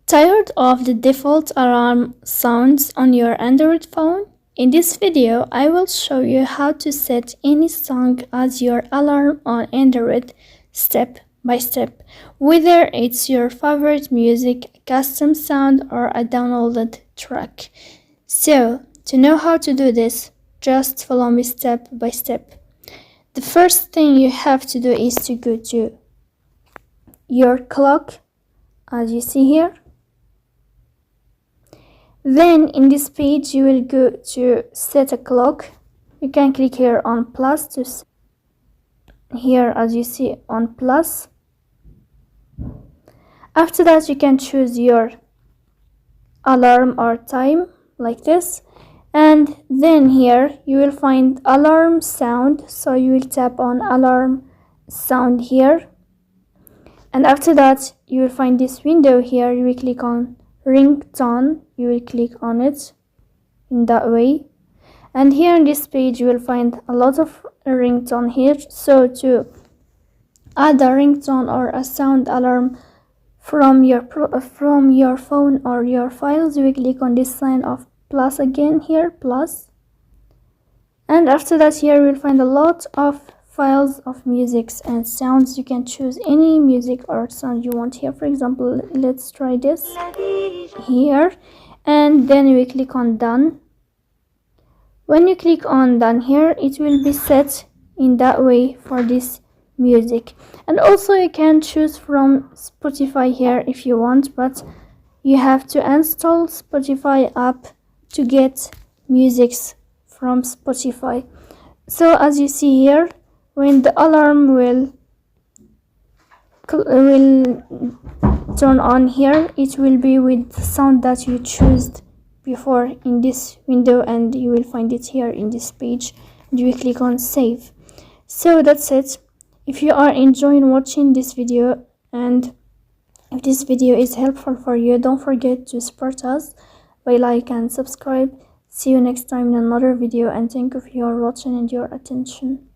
Tired of the default alarm sounds on your Android phone? In this video, I will show you how to set any song as your alarm on Android step by step, whether it's your favorite music, custom sound, or a downloaded track. So, to know how to do this, just follow me step by step. The first thing you have to do is to go to your clock, as you see here. Then in this page you will go to set a clock. You can click here on plus to here, as you see, on plus. After that you can choose your alarm or time like this, and then here you will find alarm sound, so you will tap on alarm sound here, and after that you will find this window here. You will click on ringtone, you will click on it in that way, and here on this page you will find a lot of ringtone here. So to add a ringtone or a sound alarm from your phone or your files, you will click on this sign of plus again here, plus, and after that here you will find a lot of files of musics and sounds. You can choose any music or sound you want here. For example, let's try this here, and then we click on done. When you click on done here, it will be set in that way for this music. And also you can choose from Spotify here if you want, but you have to install Spotify app to get musics from Spotify. So as you see here, when the alarm will turn on here, it will be with the sound that you chose before in this window, and you will find it here in this page, and you will click on save. So that's it. If you are enjoying watching this video, and if this video is helpful for you, don't forget to support us by like and subscribe. See you next time in another video, and thank you for your watching and your attention.